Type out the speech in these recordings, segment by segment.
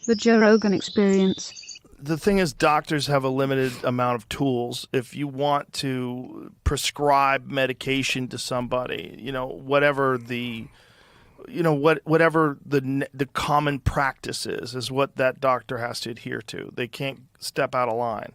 The Joe Rogan Experience. The thing is, doctors have a limited amount of tools. If you want to prescribe medication to somebody, whatever the common practice is what that doctor has to adhere to. They can't step out of line.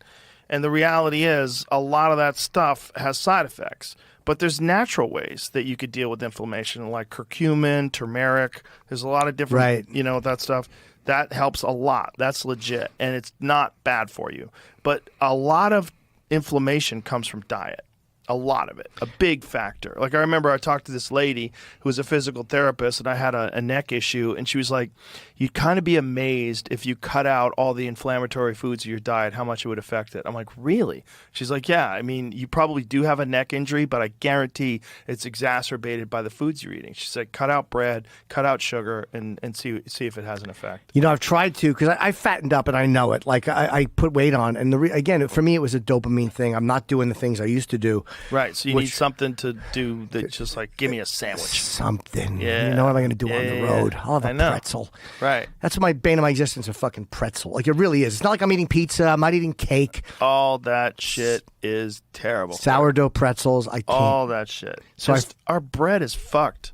And the reality is, a lot of that stuff has side effects. But there's natural ways that you could deal with inflammation, like curcumin, turmeric. There's a lot of different, that stuff. That helps a lot. That's legit. And it's not bad for you. But a lot of inflammation comes from diet. A lot of it. A big factor. Like, I remember I talked to this lady who was a physical therapist, and I had a neck issue, and she was like, you'd kind of be amazed if you cut out all the inflammatory foods of your diet, how much it would affect it. I'm like, really? She's like, yeah, I mean, you probably do have a neck injury, but I guarantee it's exacerbated by the foods you're eating. She said, cut out bread, cut out sugar, and see if it has an effect. I've tried to, because I fattened up, and I know it. Like, I put weight on, and again, for me, it was a dopamine thing. I'm not doing the things I used to do. Right, so you need something to do that's just like, give me a sandwich. Something. Yeah. What am I going to do on the road? I'll have a pretzel. Right. That's my bane of my existence, a fucking pretzel. Like, it really is. It's not like I'm eating pizza. I'm not eating cake. All that shit is terrible. Sourdough pretzels. I can't. All that shit. So our bread is fucked.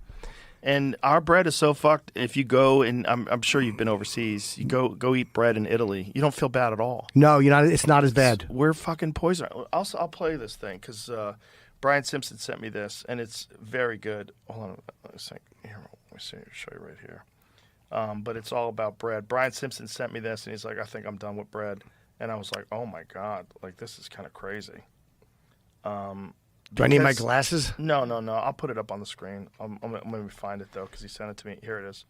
And our bread is so fucked. If you go, and I'm sure you've been overseas, you go eat bread in Italy, you don't feel bad at all. No, it's not as bad. We're fucking poison. I'll play this thing because Brian Simpson sent me this, and it's very good. Hold on a second. Here, let me show you right here. But it's all about bread. Brian Simpson sent me this, and he's like, I think I'm done with bread. And I was like, oh my God, like, this is kind of crazy. Do I need my glasses? No. I'll put it up on the screen. I'm going to find it, though, because he sent it to me. Here it is.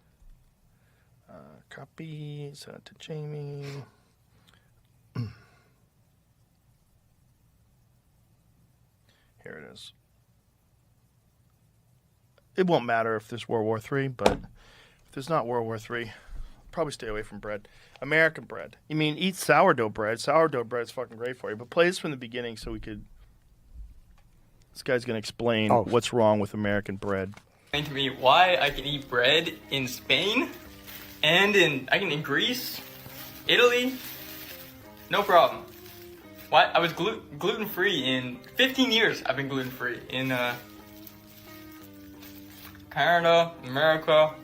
Copy. Send it to Jamie. Here it is. It won't matter if there's World War III, but if there's not World War III, probably stay away from bread. American bread. You mean eat sourdough bread. Sourdough bread's fucking great for you. But play this from the beginning so we could... This guy's going to explain what's wrong with American bread. Explain to me why I can eat bread in Spain and in Greece, Italy, no problem. Why I was gluten-free in 15 years. I've been gluten-free in Canada, America.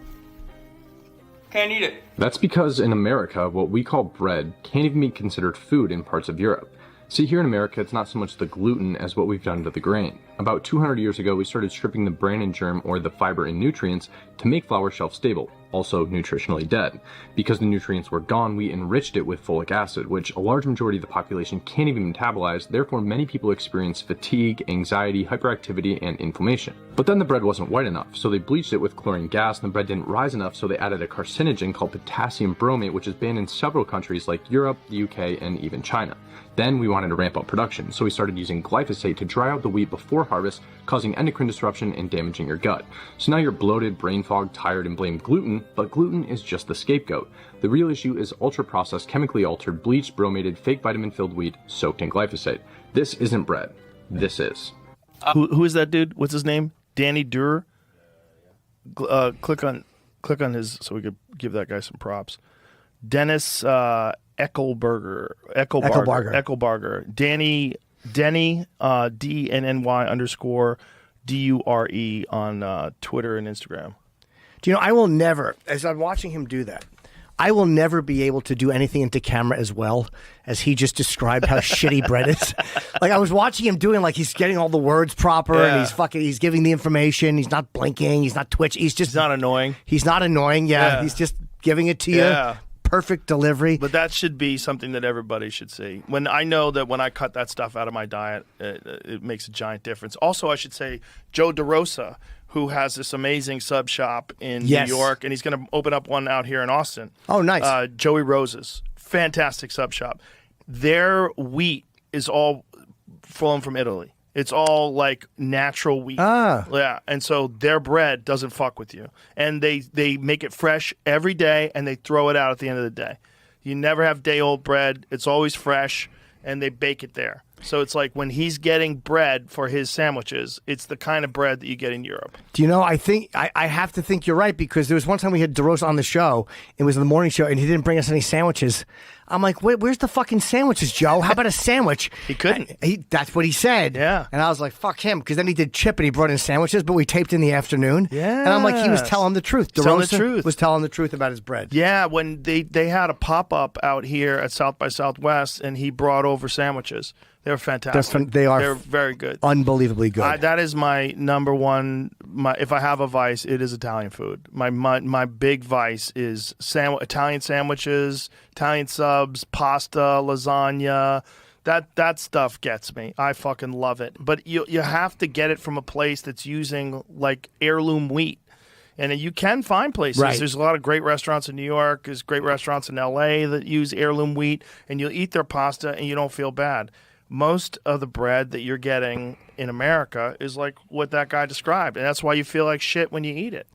Can't eat it. That's because in America, what we call bread can't even be considered food in parts of Europe. See, here in America, it's not so much the gluten as what we've done to the grain. About 200 years ago, we started stripping the bran and germ, or the fiber and nutrients, to make flour shelf-stable, also nutritionally dead. Because the nutrients were gone, we enriched it with folic acid, which a large majority of the population can't even metabolize, therefore many people experience fatigue, anxiety, hyperactivity, and inflammation. But then the bread wasn't white enough, so they bleached it with chlorine gas, and the bread didn't rise enough, so they added a carcinogen called potassium bromate, which is banned in several countries like Europe, the UK, and even China. Then we wanted to ramp up production, so we started using glyphosate to dry out the wheat before harvest, causing endocrine disruption and damaging your gut. So now you're bloated, brain fogged, tired, and blame gluten, but gluten is just the scapegoat. The real issue is ultra-processed, chemically altered, bleached, bromated, fake vitamin-filled wheat soaked in glyphosate. This isn't bread. This is. Who is that dude? What's his name? Danny Durer? Click on his so we could give that guy some props. Dennis Eckelbarger. Denny DNNY_DURE on Twitter and Instagram. Do you know, I will never, as I'm watching him do that, I will never be able to do anything into camera as well as he just described how shitty bread is. Like, I was watching him doing, like, he's getting all the words proper, and he's giving the information, he's not blinking, he's not twitching, he's not annoying. He's not annoying, he's just giving it to you. Perfect delivery. But that should be something that everybody should see. When I know that when I cut that stuff out of my diet, it makes a giant difference. Also, I should say Joe DeRosa, who has this amazing sub shop in New York, and he's going to open up one out here in Austin. Oh, nice. Joey Rose's. Fantastic sub shop. Their wheat is all flown from Italy. It's all like natural wheat. Yeah. And so their bread doesn't fuck with you. And they make it fresh every day, and they throw it out at the end of the day. You never have day-old bread. It's always fresh, and they bake it there. So it's like when he's getting bread for his sandwiches, it's the kind of bread that you get in Europe. Do you know, I think I have to think you're right, because there was one time we had DeRosa on the show. It was the morning show, and he didn't bring us any sandwiches. I'm like, where's the fucking sandwiches, Joe? How about a sandwich? He couldn't. That's what he said. Yeah. And I was like, fuck him, because then he did Chip and he brought in sandwiches, but we taped in the afternoon. Yeah. And I'm like, he was telling the truth. Telling the DeRosa truth. was telling the truth about his bread. Yeah, when they had a pop-up out here at South by Southwest, and he brought over sandwiches. They were fantastic. They're very good. Unbelievably good. That is my number one. If I have a vice, it is Italian food. My big vice is Italian sandwiches, Italian subs, pasta, lasagna. That stuff gets me. I fucking love it. But you have to get it from a place that's using like heirloom wheat. And you can find places. Right. There's a lot of great restaurants in New York. There's great restaurants in L.A. that use heirloom wheat. And you'll eat their pasta and you don't feel bad. Most of the bread that you're getting in America is like what that guy described. And that's why you feel like shit when you eat it.